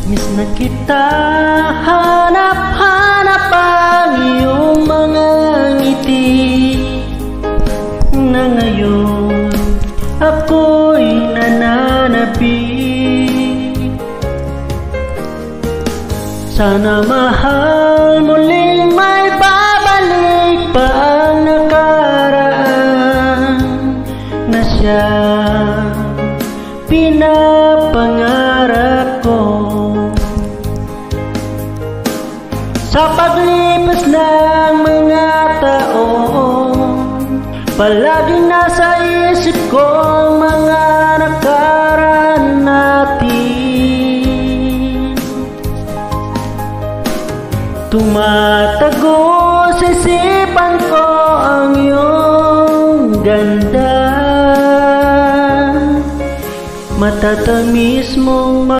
Miss na kita, hanap-hanap ang iyong mga ngiti, na ngayon ako'y nananabik. Sana mahal muling may babalik pa ang nakaraan na siya pinapangarap ko. Sa paglipas ng mga taon, palaging nasa isip ko ang mga nakaraan natin. Tumatago sa isipan ko ang iyong ganda, matatamis mong